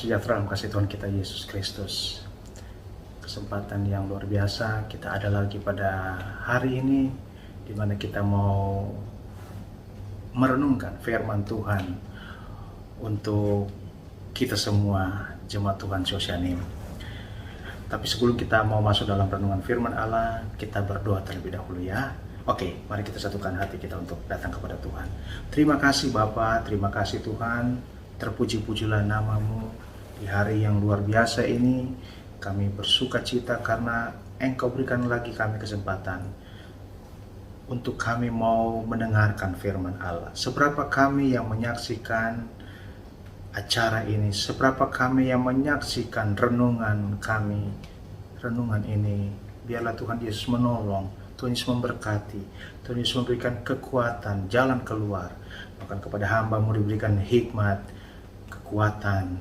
sejahtera dalam kasih Tuhan kita Yesus Kristus. Kesempatan yang luar biasa kita ada lagi pada hari ini, di mana kita mau merenungkan firman Tuhan untuk kita semua jemaat Tuhan Sosianim. Tapi sebelum kita mau masuk dalam renungan firman Allah, kita berdoa terlebih dahulu ya. Oke, mari kita satukan hati kita untuk datang kepada Tuhan. Terima kasih Bapa, terima kasih Tuhan. Terpuji-pujilah namamu di hari yang luar biasa ini. Kami bersuka cita karena Engkau berikan lagi kami kesempatan untuk kami mau mendengarkan firman Allah. Seberapa kami yang menyaksikan acara ini, seberapa kami yang menyaksikan renungan kami, renungan ini, biarlah Tuhan Yesus menolong, Tuhan Yesus memberkati, Tuhan Yesus memberikan kekuatan, jalan keluar. Bahkan kepada hamba-Mu diberikan hikmat, kekuatan,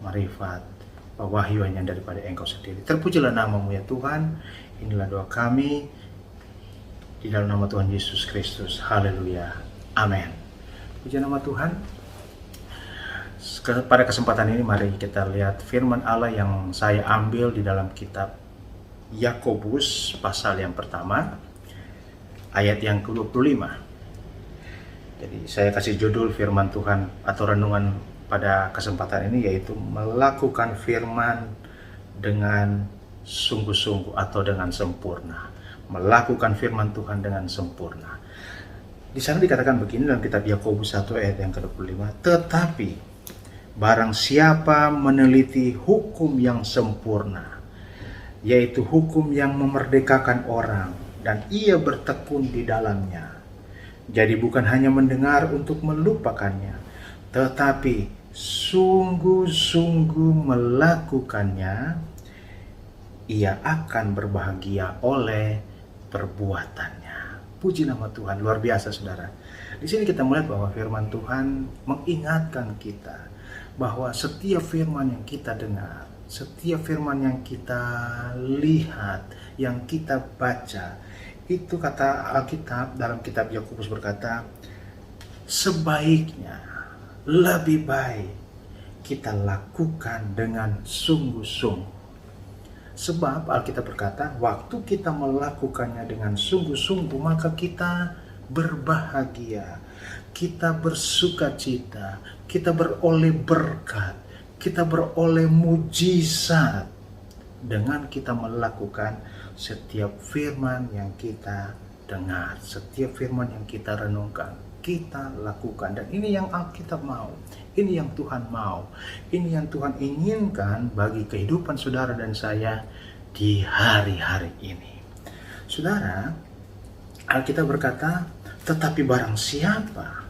marifat, pewahyuan daripada Engkau sendiri. Terpujilah namamu ya Tuhan. Inilah doa kami di dalam nama Tuhan Yesus Kristus. Haleluya. Amin. Puji nama Tuhan. Pada kesempatan ini mari kita lihat firman Allah yang saya ambil di dalam kitab Yakobus pasal yang pertama ayat yang ke-25. Jadi saya kasih judul firman Tuhan atau renungan pada kesempatan ini yaitu melakukan firman dengan sungguh-sungguh atau dengan sempurna. Melakukan firman Tuhan dengan sempurna. Di sana dikatakan begini dalam kitab Yakobus 1 ayat yang ke-25, tetapi barang siapa meneliti hukum yang sempurna, yaitu hukum yang memerdekakan orang, dan ia bertekun di dalamnya. Jadi bukan hanya mendengar untuk melupakannya, tetapi sungguh-sungguh melakukannya, ia akan berbahagia oleh perbuatannya. Puji nama Tuhan, luar biasa saudara. Di sini kita melihat bahwa firman Tuhan mengingatkan kita bahwa setiap firman yang kita dengar, setiap firman yang kita lihat, yang kita baca, itu kata Alkitab dalam kitab Yakobus berkata, sebaiknya, lebih baik kita lakukan dengan sungguh-sungguh. Sebab Alkitab berkata, waktu kita melakukannya dengan sungguh-sungguh, maka kita berbahagia, kita bersuka cita, kita beroleh berkat, kita beroleh mujizat dengan kita melakukan setiap firman yang kita dengar, setiap firman yang kita renungkan, kita lakukan. Dan ini yang Alkitab mau, ini yang Tuhan mau, ini yang Tuhan inginkan bagi kehidupan saudara dan saya di hari-hari ini. Saudara, Alkitab berkata, tetapi barang siapa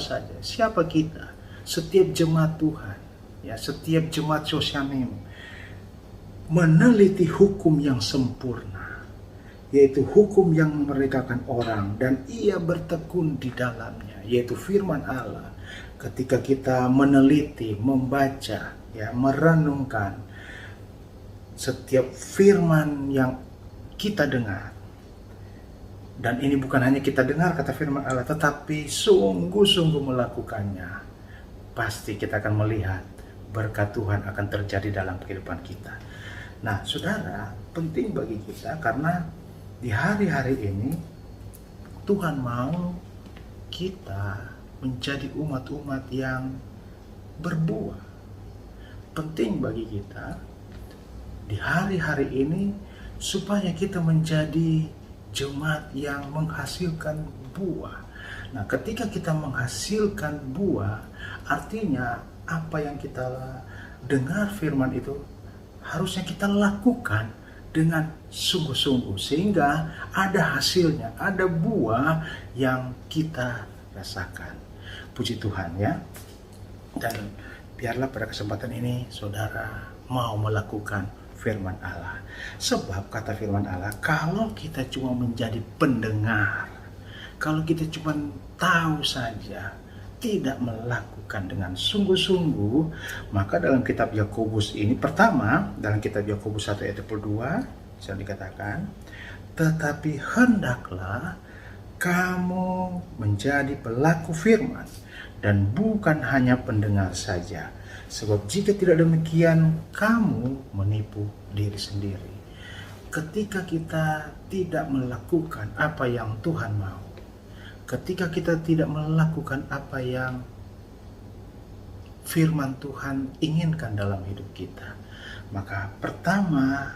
saja, siapa kita, setiap jemaat Tuhan, ya, setiap jemaat Sosianim meneliti hukum yang sempurna, yaitu hukum yang memerdekakan orang, dan ia bertekun di dalamnya, yaitu firman Allah. Ketika kita meneliti, membaca, ya, merenungkan setiap firman yang kita dengar, dan ini bukan hanya kita dengar kata firman Allah, tetapi sungguh-sungguh melakukannya, pasti kita akan melihat berkat Tuhan akan terjadi dalam kehidupan kita. Nah, saudara, penting bagi kita karena di hari-hari ini Tuhan mau kita menjadi umat-umat yang berbuah. Penting bagi kita di hari-hari ini supaya kita menjadi jemaat yang menghasilkan buah. Nah, ketika kita menghasilkan buah, artinya apa yang kita dengar firman itu harusnya kita lakukan dengan sungguh-sungguh, sehingga ada hasilnya, ada buah yang kita rasakan. Puji Tuhan ya. Dan biarlah pada kesempatan ini saudara mau melakukan firman Allah. Sebab kata firman Allah, kalau kita cuma menjadi pendengar, kalau kita cuma tahu saja, tidak melakukan dengan sungguh-sungguh, maka dalam kitab Yakobus ini, pertama dalam kitab Yakobus 1 ayat 22 bisa dikatakan, tetapi hendaklah kamu menjadi pelaku firman dan bukan hanya pendengar saja, Sebab jika tidak demikian, kamu menipu diri sendiri. Ketika kita tidak melakukan apa yang Tuhan mau, ketika kita tidak melakukan apa yang firman Tuhan inginkan dalam hidup kita, maka pertama,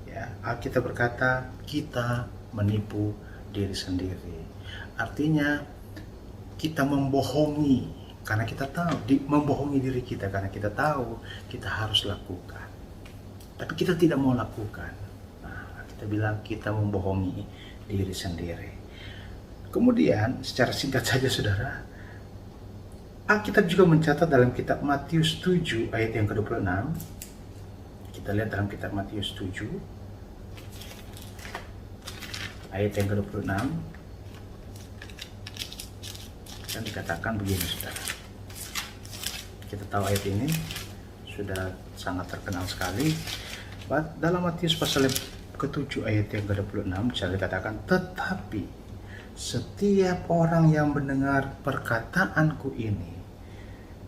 ya, Alkitab berkata kita menipu diri sendiri. Artinya kita membohongi karena kita tahu, membohongi diri kita karena kita tahu kita harus lakukan, tapi kita tidak mau lakukan. Nah, kita bilang kita membohongi diri sendiri. Kemudian secara singkat saja saudara, Alkitab juga mencatat dalam kitab Matius 7 ayat yang ke-26. Kita lihat dalam kitab Matius 7 ayat yang ke-26. Dan dikatakan begini saudara. Kita tahu ayat ini sudah sangat terkenal sekali. Dalam Matius pasal ke-7 ayat yang ke-26 bisa dikatakan, tetapi setiap orang yang mendengar perkataanku ini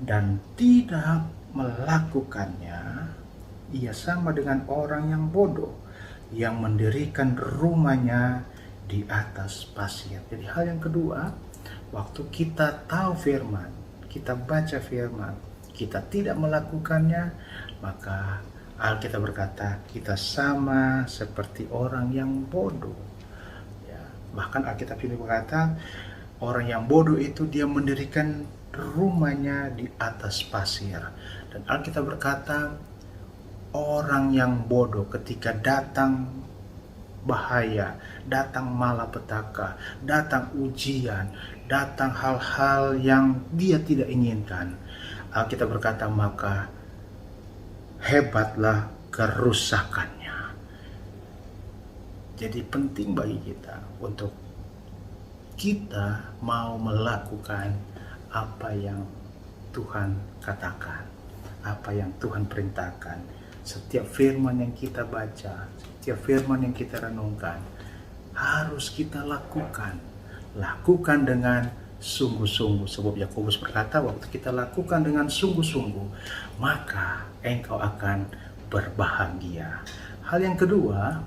dan tidak melakukannya, ia sama dengan orang yang bodoh yang mendirikan rumahnya di atas pasir. Jadi hal yang kedua, waktu kita tahu firman, kita baca firman, kita tidak melakukannya, maka Alkitab berkata kita sama seperti orang yang bodoh. Ya, bahkan Alkitab ini berkata orang yang bodoh itu dia mendirikan rumahnya di atas pasir. Dan Alkitab berkata orang yang bodoh ketika datang bahaya, datang malapetaka, datang ujian, datang hal-hal yang dia tidak inginkan, Alkitab berkata maka hebatlah kerusakannya. Jadi penting bagi kita untuk kita mau melakukan apa yang Tuhan katakan, apa yang Tuhan perintahkan. Setiap firman yang kita baca, setiap firman yang kita renungkan, harus kita lakukan. Lakukan dengan sungguh-sungguh. Sebab Yakobus berkata, waktu kita lakukan dengan sungguh-sungguh, maka engkau akan berbahagia. Hal yang kedua,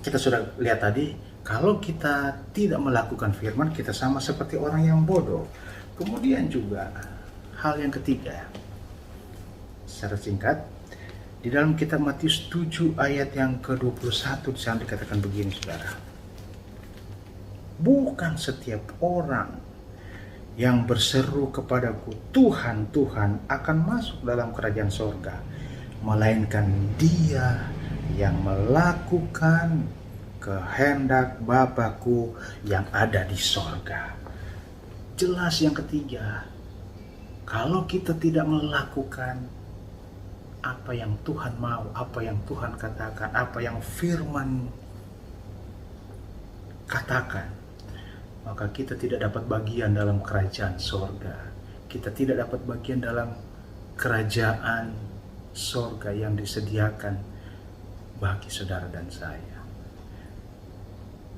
kita sudah lihat tadi, kalau kita tidak melakukan firman, kita sama seperti orang yang bodoh. Kemudian juga, hal yang ketiga, secara singkat, di dalam kitab Matius 7 ayat yang ke-21 di sana dikatakan begini saudara. Bukan setiap orang yang berseru kepadaku, Tuhan, Tuhan, akan masuk dalam kerajaan sorga, melainkan dia yang melakukan kehendak Bapa-Ku yang ada di sorga. Jelas yang ketiga, kalau kita tidak melakukan apa yang Tuhan mau, apa yang Tuhan katakan, apa yang firman katakan, maka kita tidak dapat bagian dalam kerajaan sorga. Kita tidak dapat bagian dalam kerajaan sorga yang disediakan bagi saudara dan saya.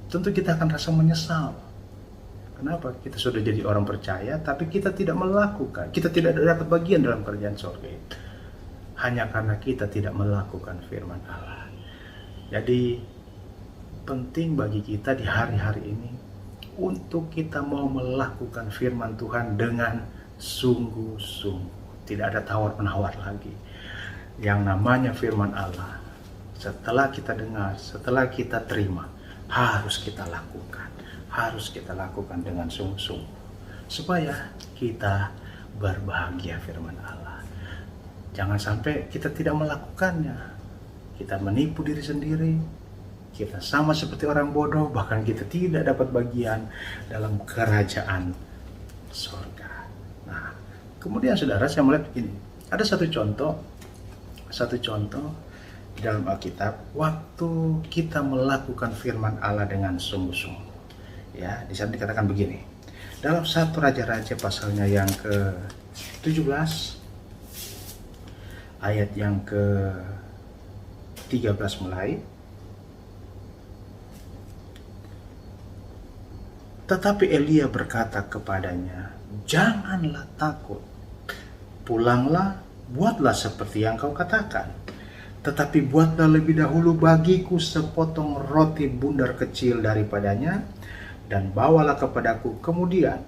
Tentu kita akan rasa menyesal. Kenapa? Kita sudah jadi orang percaya, tapi kita tidak melakukan. Kita tidak dapat bagian dalam kerajaan sorga itu. Hanya karena kita tidak melakukan firman Allah. Jadi penting bagi kita di hari-hari ini untuk kita mau melakukan firman Tuhan dengan sungguh-sungguh. Tidak ada tawar-menawar lagi. Yang namanya firman Allah, setelah kita dengar, setelah kita terima, harus kita lakukan. Harus kita lakukan dengan sungguh-sungguh. Supaya kita berbahagia firman Allah. Jangan sampai kita tidak melakukannya. Kita menipu diri sendiri. Kita sama seperti orang bodoh. Bahkan kita tidak dapat bagian dalam kerajaan surga. Nah, kemudian saudara, saya melihat begini. Ada satu contoh di dalam Alkitab. Waktu kita melakukan firman Allah dengan sungguh-sungguh. Ya, di sana dikatakan begini. Dalam 1 Raja-Raja pasalnya yang ke-17 ayat yang ke-13 mulai. Tetapi Elia berkata kepadanya, "Janganlah takut, Pulanglah, buatlah seperti yang kau katakan. Tetapi buatlah lebih dahulu bagiku sepotong roti bundar kecil daripadanya, dan bawalah kepadaku, kemudian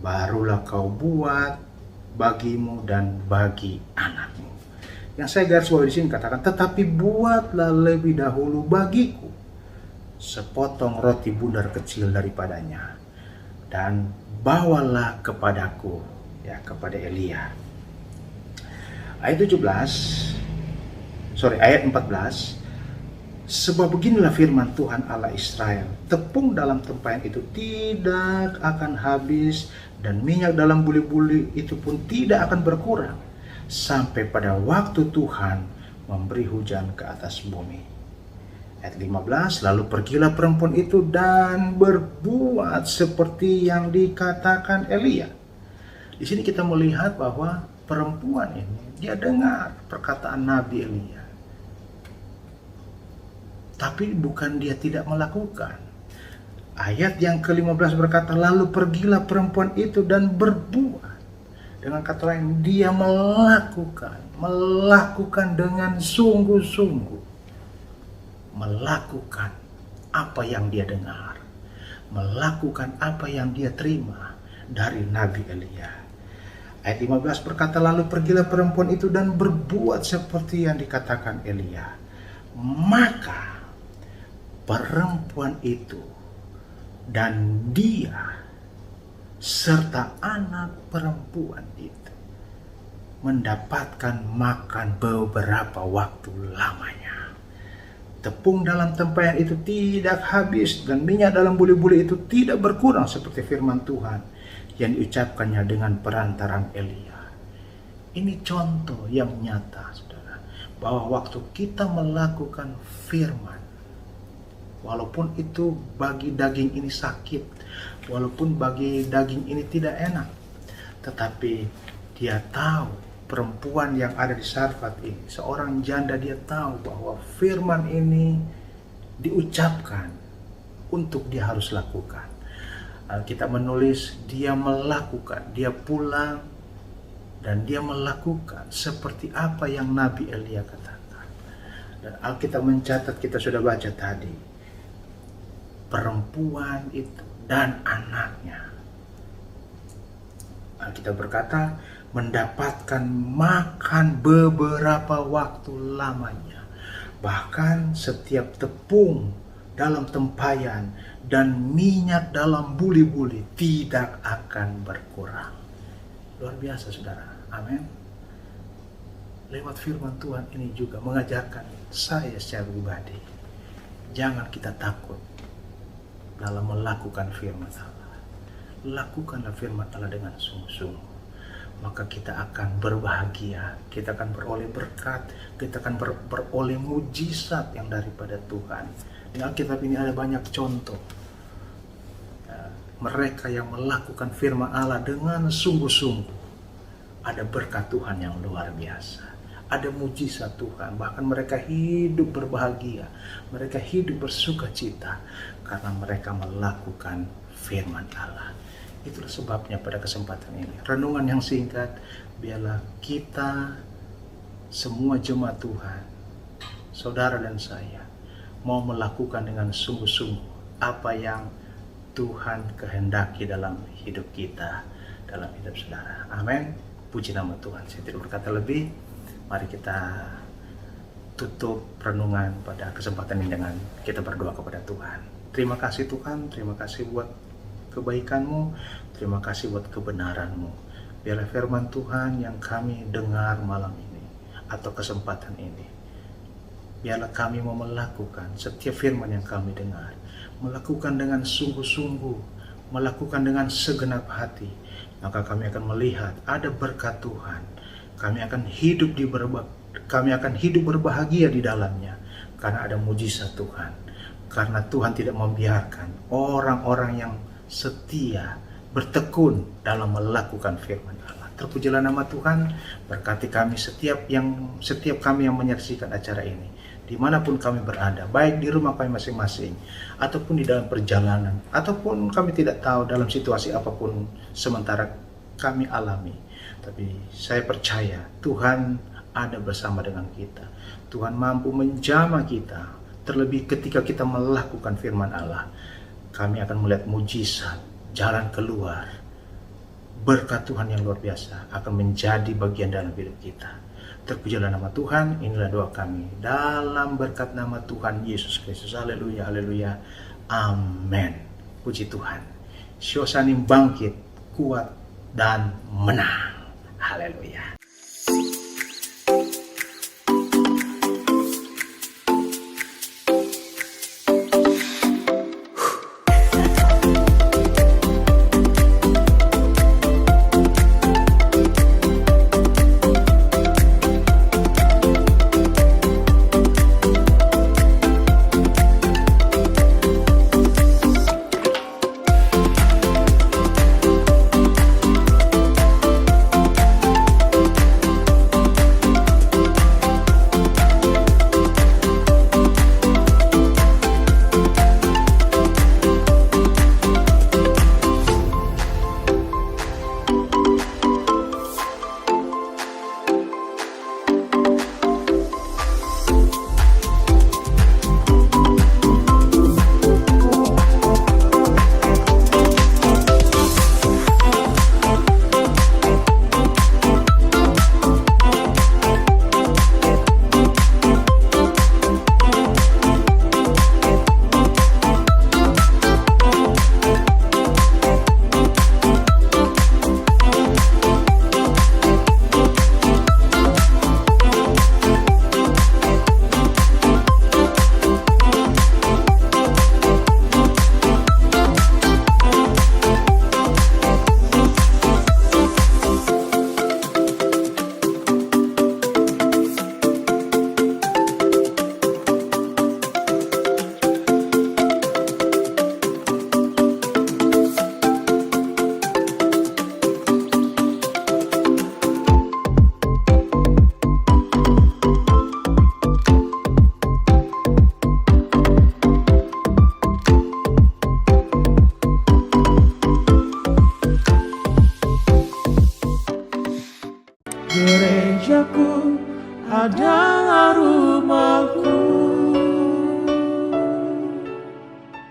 barulah kau buat bagimu dan bagi anakmu. Yang saya garis bawahi di sini katakan, tetapi buatlah lebih dahulu bagiku sepotong roti bundar kecil daripadanya, dan bawalah kepadaku, ya, kepada Elia. Ayat 14, sebab beginilah firman Tuhan Allah Israel, tepung dalam tempayan itu tidak akan habis, dan minyak dalam buli-buli itu pun tidak akan berkurang, sampai pada waktu Tuhan memberi hujan ke atas bumi. Ayat 15, lalu pergilah perempuan itu dan berbuat seperti yang dikatakan Elia. Di sini kita melihat bahwa perempuan ini, dia dengar perkataan Nabi Elia. Tapi bukan dia tidak melakukan. Ayat yang ke-15 berkata, lalu pergilah perempuan itu dan berbuat. Dengan kata lain, dia melakukan dengan sungguh-sungguh. Melakukan apa yang dia dengar, melakukan apa yang dia terima dari Nabi Elia. Ayat 15 berkata, lalu pergilah perempuan itu dan berbuat seperti yang dikatakan Elia. Maka perempuan itu dan dia serta anak perempuan itu mendapatkan makan beberapa waktu lamanya. Tepung dalam tempayan itu tidak habis, dan minyak dalam buli-buli itu tidak berkurang, seperti firman Tuhan yang diucapkannya dengan perantaran Elia. Ini contoh yang nyata, saudara, bahwa waktu kita melakukan firman, walaupun itu bagi daging ini sakit, walaupun bagi daging ini tidak enak, tetapi dia tahu, perempuan yang ada di Sarfat ini, seorang janda, dia tahu bahwa firman ini diucapkan untuk dia harus lakukan. Kita menulis dia melakukan, dia pulang dan dia melakukan seperti apa yang Nabi Elia katakan. Dan Alkitab mencatat, kita sudah baca tadi, perempuan itu dan anaknya, Alkitab berkata, mendapatkan makan beberapa waktu lamanya. Bahkan setiap tepung dalam tempayan dan minyak dalam buli-buli tidak akan berkurang. Luar biasa, saudara. Amin. Lewat firman Tuhan ini juga mengajarkan saya secara pribadi, jangan kita takut dalam melakukan firman Allah. Lakukanlah firman Allah dengan sungguh-sungguh, maka kita akan berbahagia, kita akan beroleh berkat, kita akan beroleh mujizat yang daripada Tuhan. Di Alkitab ini ada banyak contoh mereka yang melakukan firman Allah dengan sungguh-sungguh. Ada berkat Tuhan yang luar biasa, ada mujizat Tuhan, bahkan mereka hidup berbahagia, mereka hidup bersuka cita karena mereka melakukan firman Allah. Itulah sebabnya pada kesempatan ini, renungan yang singkat, biarlah kita semua jemaat Tuhan, saudara dan saya, mau melakukan dengan sungguh-sungguh apa yang Tuhan kehendaki dalam hidup kita, dalam hidup saudara. Amin. Puji nama Tuhan. Saya tidak berkata lebih. Mari kita tutup renungan pada kesempatan ini dengan kita berdoa kepada Tuhan. Terima kasih Tuhan, terima kasih buat kebaikan-Mu, terima kasih buat kebenaran-Mu. Biarlah firman Tuhan yang kami dengar malam ini atau kesempatan ini, biarlah kami mau melakukan setiap firman yang kami dengar, melakukan dengan sungguh-sungguh, melakukan dengan segenap hati, maka kami akan melihat ada berkat Tuhan. Kami akan hidup berbahagia di dalamnya karena ada mujizat Tuhan. Karena Tuhan tidak membiarkan orang-orang yang setia bertekun dalam melakukan firman Allah. Terpujilah nama Tuhan, berkati kami setiap kami yang menyaksikan acara ini, dimanapun kami berada, baik di rumah kami masing-masing, ataupun di dalam perjalanan, ataupun kami tidak tahu dalam situasi apapun sementara kami alami. Tapi saya percaya Tuhan ada bersama dengan kita. Tuhan mampu menjamah kita. Terlebih ketika kita melakukan firman Allah, kami akan melihat mujizat, jalan keluar. Berkat Tuhan yang luar biasa akan menjadi bagian dalam hidup kita. Terpujilah nama Tuhan. Inilah doa kami dalam berkat nama Tuhan Yesus Kristus. Haleluya, haleluya, amin. Puji Tuhan. Syosani bangkit, kuat dan menang. Haleluya.